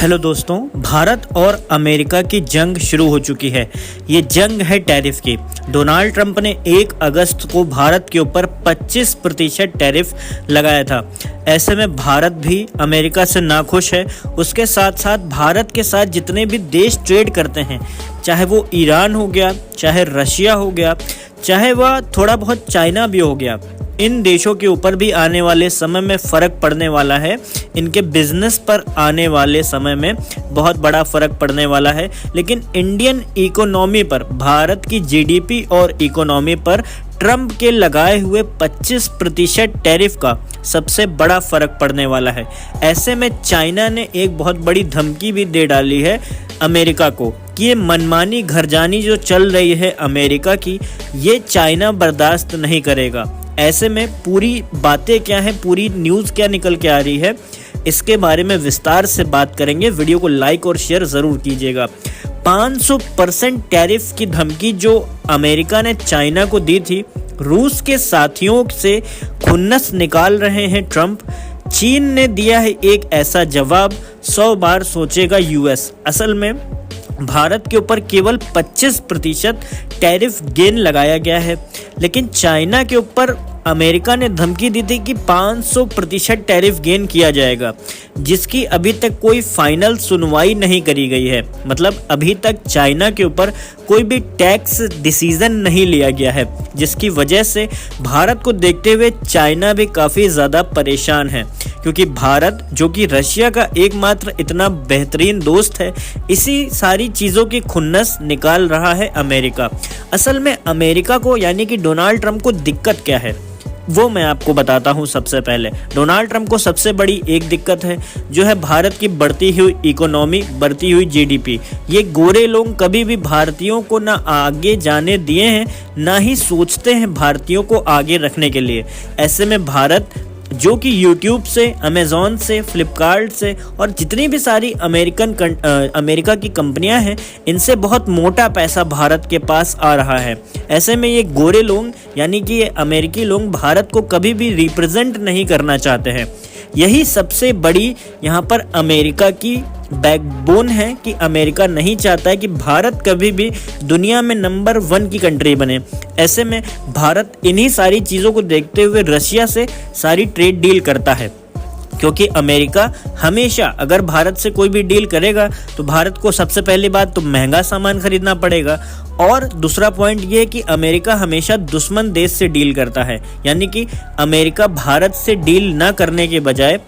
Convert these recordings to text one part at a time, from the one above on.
Hello दोस्तों, भारत और America की जंग शुरू हो चुकी है। ये जंग है टैरिफ की। डोनाल्ड ट्रंप ने 1 अगस्त को भारत के ऊपर 25% टैरिफ लगाया था। ऐसे में भारत भी अमेरिका से नाखुश है। उसके साथ साथ भारत के साथ जितने भी देश ट्रेड करते हैं, चाहे वो ईरान हो गया, चाहे रशिया हो गया, चाहे वह थोड़ा बहुत चाइना भी हो गया, इन देशों के ऊपर भी आने वाले समय में फ़र्क पड़ने वाला है। इनके बिजनेस पर आने वाले समय में बहुत बड़ा फ़र्क पड़ने वाला है। लेकिन इंडियन इकोनॉमी पर, भारत की जीडीपी और इकोनॉमी पर ट्रंप के लगाए हुए 25% टैरिफ का सबसे बड़ा फ़र्क पड़ने वाला है। ऐसे में चाइना ने एक बहुत बड़ी धमकी भी दे डाली है अमेरिका को कि ये मनमानी घरजानी जो चल रही है अमेरिका की, ये चाइना बर्दाश्त नहीं करेगा। ऐसे में पूरी बातें क्या हैं, पूरी न्यूज़ क्या निकल के आ रही है, इसके बारे में विस्तार से बात करेंगे। वीडियो को लाइक और शेयर ज़रूर कीजिएगा। 500% टैरिफ की धमकी जो अमेरिका ने चाइना को दी थी, रूस के साथियों से खुन्नस निकाल रहे हैं ट्रंप। चीन ने दिया है एक ऐसा जवाब, 100 बार सोचेगा यूएस। असल में भारत के ऊपर केवल 25% टैरिफ गेन लगाया गया है, लेकिन चाइना के ऊपर अमेरिका ने धमकी दी थी कि 500% टैरिफ गेन किया जाएगा, जिसकी अभी तक कोई फाइनल सुनवाई नहीं करी गई है। मतलब अभी तक चाइना के ऊपर कोई भी टैक्स डिसीजन नहीं लिया गया है, जिसकी वजह से भारत को देखते हुए चाइना भी काफ़ी ज़्यादा परेशान है, क्योंकि भारत जो कि रशिया का एकमात्र इतना बेहतरीन दोस्त है, इसी सारी चीज़ों की खुन्नस निकाल रहा है अमेरिका। असल में अमेरिका को यानी कि डोनाल्ड ट्रंप को दिक्कत क्या है, वो मैं आपको बताता हूँ। सबसे पहले डोनाल्ड ट्रंप को सबसे बड़ी एक दिक्कत है, जो है भारत की बढ़ती हुई इकोनॉमी, बढ़ती हुई जीडीपी। ये गोरे लोग कभी भी भारतीयों को ना आगे जाने दिए हैं, ना ही सोचते हैं भारतीयों को आगे रखने के लिए। ऐसे में भारत जो कि यूट्यूब से, अमेज़ॉन से, फ्लिपकार्ट से और जितनी भी सारी अमेरिका की कंपनियां हैं, इनसे बहुत मोटा पैसा भारत के पास आ रहा है। ऐसे में ये गोरे लोग यानी कि ये अमेरिकी लोग भारत को कभी भी रिप्रेजेंट नहीं करना चाहते हैं। यही सबसे बड़ी यहाँ पर अमेरिका की बैकबोन है कि अमेरिका नहीं चाहता है कि भारत कभी भी दुनिया में नंबर 1 की कंट्री बने। ऐसे में भारत इन्हीं सारी चीज़ों को देखते हुए रशिया से सारी ट्रेड डील करता है, क्योंकि अमेरिका हमेशा अगर भारत से कोई भी डील करेगा तो भारत को सबसे पहली बात तो महंगा सामान खरीदना पड़ेगा, और दूसरा पॉइंट ये है कि अमेरिका हमेशा दुश्मन देश से डील करता है। यानी कि अमेरिका भारत से डील ना करने के बजाय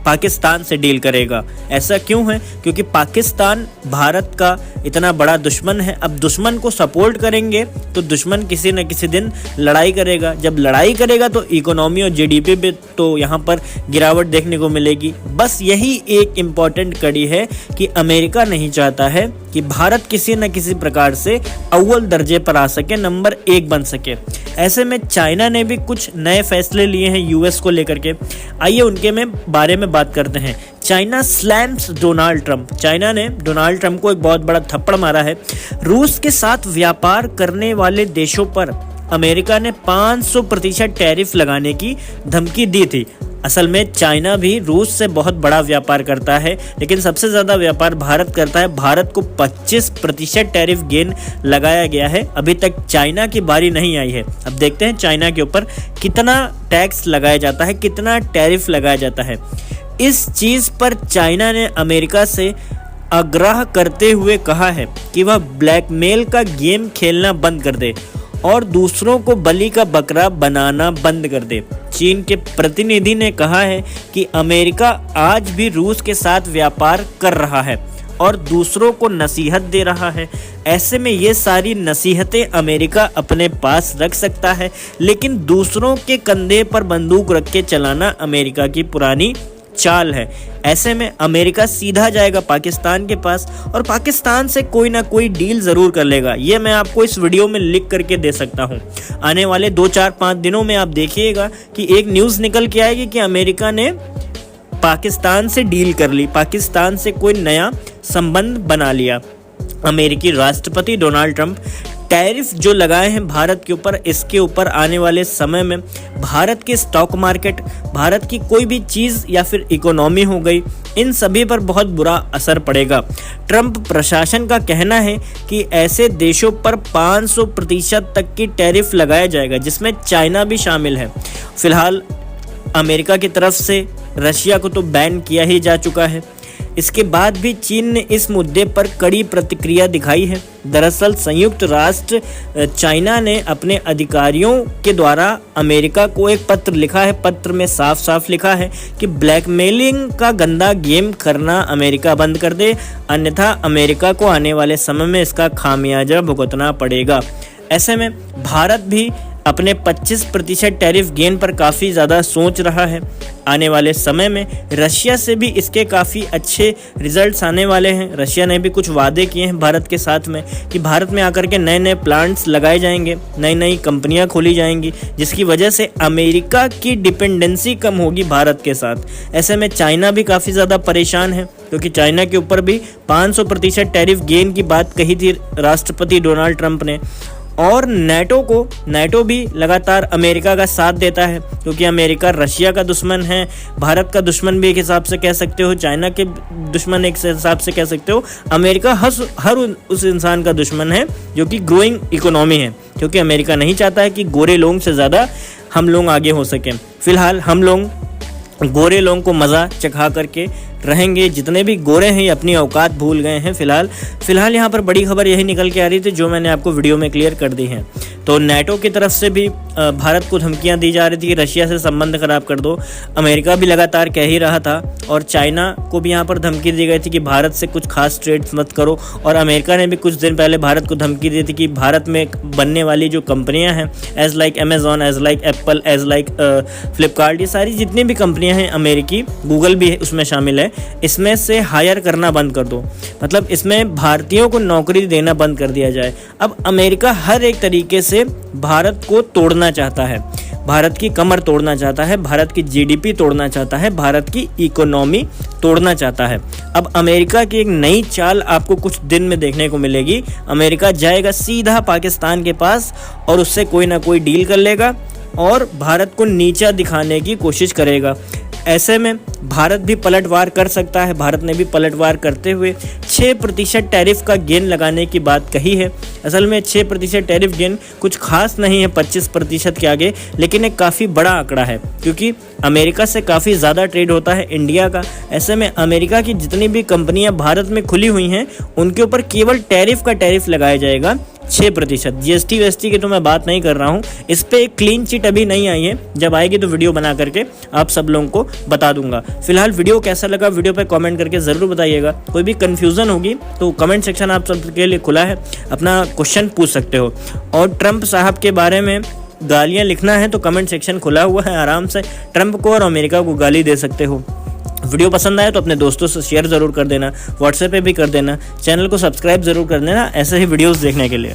पाकिस्तान से डील करेगा। ऐसा क्यों है? क्योंकि पाकिस्तान भारत का इतना बड़ा दुश्मन है। अब दुश्मन को सपोर्ट करेंगे तो दुश्मन किसी न किसी दिन लड़ाई करेगा। जब लड़ाई करेगा तो इकोनॉमी और जीडीपी पे तो यहाँ पर गिरावट देखने को मिलेगी। बस यही एक इम्पॉर्टेंट कड़ी है कि अमेरिका नहीं चाहता है कि भारत किसी न किसी प्रकार से अव्वल दर्जे पर आ सके, नंबर 1 बन सके। ऐसे में चाइना ने भी कुछ नए फैसले लिए हैं यूएस को लेकर के। आइए उनके बारे में बात करते हैं। China slams Donald Trump. China ने डोनाल्ड ट्रंप को एक बहुत बड़ा थप्पड़ मारा है। रूस के साथ व्यापार करने वाले देशों पर अमेरिका ने 500% टैरिफ लगाने की धमकी दी थी। असल में चाइना भी रूस से बहुत बड़ा व्यापार करता है, लेकिन सबसे ज़्यादा व्यापार भारत करता है। भारत को 25% टैरिफ गेन लगाया गया है। अभी तक चाइना की बारी नहीं आई है। अब देखते हैं चाइना के ऊपर कितना टैक्स लगाया जाता है, कितना टैरिफ लगाया जाता है। इस चीज़ पर चाइना ने अमेरिका से आग्रह करते हुए कहा है कि वह ब्लैकमेल का गेम खेलना बंद कर दे और दूसरों को बलि का बकरा बनाना बंद कर दे। चीन के प्रतिनिधि ने कहा है कि अमेरिका आज भी रूस के साथ व्यापार कर रहा है और दूसरों को नसीहत दे रहा है। ऐसे में ये सारी नसीहतें अमेरिका अपने पास रख सकता है, लेकिन दूसरों के कंधे पर बंदूक रख के चलाना अमेरिका की पुरानी चाल है। ऐसे में अमेरिका सीधा जाएगा पाकिस्तान के पास और पाकिस्तान से कोई ना कोई डील ज़रूर कर लेगा। ये मैं आपको इस वीडियो में लिख करके दे सकता हूँ। आने वाले 2, 4, 5 दिनों में आप देखिएगा कि एक न्यूज़ निकल के आएगी कि अमेरिका ने पाकिस्तान से डील कर ली, पाकिस्तान से कोई नया संबंध बना लिया। अमेरिकी राष्ट्रपति डोनाल्ड ट्रंप टैरिफ जो लगाए हैं भारत के ऊपर, इसके ऊपर आने वाले समय में भारत के स्टॉक मार्केट, भारत की कोई भी चीज़ या फिर इकोनॉमी हो गई, इन सभी पर बहुत बुरा असर पड़ेगा। ट्रंप प्रशासन का कहना है कि ऐसे देशों पर 500% तक की टैरिफ लगाया जाएगा, जिसमें चाइना भी शामिल है। फिलहाल अमेरिका की तरफ से रशिया को तो बैन किया ही जा चुका है। इसके बाद भी चीन ने इस मुद्दे पर कड़ी प्रतिक्रिया दिखाई है। दरअसल संयुक्त राष्ट्र चाइना ने अपने अधिकारियों के द्वारा अमेरिका को एक पत्र लिखा है। पत्र में साफ साफ लिखा है कि ब्लैकमेलिंग का गंदा गेम करना अमेरिका बंद कर दे, अन्यथा अमेरिका को आने वाले समय में इसका खामियाजा भुगतना पड़ेगा। ऐसे में भारत भी अपने 25% टैरिफ गेन पर काफ़ी ज़्यादा सोच रहा है। आने वाले समय में रशिया से भी इसके काफ़ी अच्छे रिजल्ट्स आने वाले हैं। रशिया ने भी कुछ वादे किए हैं भारत के साथ में कि भारत में आकर के नए नए प्लांट्स लगाए जाएंगे, नई नई कंपनियां खोली जाएंगी, जिसकी वजह से अमेरिका की डिपेंडेंसी कम होगी भारत के साथ। ऐसे में चाइना भी काफ़ी ज़्यादा परेशान है, क्योंकि चाइना के ऊपर भी 500% टैरिफ गेन की बात कही थी राष्ट्रपति डोनाल्ड ट्रंप ने। और नेटो भी लगातार अमेरिका का साथ देता है, क्योंकि अमेरिका रशिया का दुश्मन है, भारत का दुश्मन भी एक हिसाब से कह सकते हो, चाइना के दुश्मन एक हिसाब से कह सकते हो। अमेरिका हर उस इंसान का दुश्मन है जो कि ग्रोइंग इकोनॉमी है, क्योंकि अमेरिका नहीं चाहता है कि गोरे लोगों से ज़्यादा हम लोग आगे हो सकें। फिलहाल हम लोग गोरे लोगों को मज़ा चखा करके रहेंगे। जितने भी गोरे हैं ये अपनी औकात भूल गए हैं। फिलहाल यहाँ पर बड़ी खबर यही निकल के आ रही थी जो मैंने आपको वीडियो में क्लियर कर दी है। तो नेटो की तरफ से भी भारत को धमकियाँ दी जा रही थी कि रशिया से संबंध खराब कर दो। अमेरिका भी लगातार कह ही रहा था, और चाइना को भी यहाँ पर धमकी दी गई थी कि भारत से कुछ खास ट्रेड्स मत करो। और अमेरिका ने भी कुछ दिन पहले भारत को धमकी दी थी कि भारत में बनने वाली जो कंपनियाँ हैं, as like Amazon, as like Apple, as like Flipkart, ये सारी जितनी भी कंपनियाँ हैं अमेरिकी, गूगल भी उसमें शामिल है, इसमें से हायर करना बंद कर दो। मतलब इसमें भारतीयों को नौकरी देना बंद कर दिया जाए। अब अमेरिका हर एक तरीके से भारत को तोड़ना चाहता है, भारत की कमर तोड़ना चाहता है, भारत की जीडीपी तोड़ना चाहता है, भारत की इकोनॉमी तोड़ना चाहता है। अब अमेरिका की एक नई चाल आपको कुछ दिन में देखने को मिलेगी। अमेरिका जाएगा सीधा पाकिस्तान के पास और उससे कोई ना कोई डील कर लेगा और भारत को नीचा दिखाने की कोशिश करेगा। ऐसे में भारत भी पलटवार कर सकता है। भारत ने भी पलटवार करते हुए 6% टैरिफ का गेन लगाने की बात कही है। असल में 6% टैरिफ गेन कुछ खास नहीं है 25% के आगे, लेकिन एक काफ़ी बड़ा आंकड़ा है, क्योंकि अमेरिका से काफ़ी ज़्यादा ट्रेड होता है इंडिया का। ऐसे में अमेरिका की जितनी भी कंपनियां भारत में खुली हुई हैं उनके ऊपर केवल टैरिफ लगाया जाएगा 6%। जीएसटी वेएसटी की तो मैं बात नहीं कर रहा हूँ, इस पर एक क्लीन चिट अभी नहीं आई है। जब आएगी तो वीडियो बना करके आप सब लोगों को बता दूंगा। फिलहाल वीडियो कैसा लगा वीडियो पे कमेंट करके ज़रूर बताइएगा। कोई भी कन्फ्यूज़न होगी तो कमेंट सेक्शन आप सबके लिए खुला है, अपना क्वेश्चन पूछ सकते हो। और ट्रंप साहब के बारे में गालियाँ लिखना है तो कमेंट सेक्शन खुला हुआ है, आराम से ट्रंप को और अमेरिका को गाली दे सकते हो। वीडियो पसंद आए तो अपने दोस्तों से शेयर ज़रूर कर देना, व्हाट्सएप पे भी कर देना, चैनल को सब्सक्राइब ज़रूर कर देना ऐसे ही वीडियोस देखने के लिए।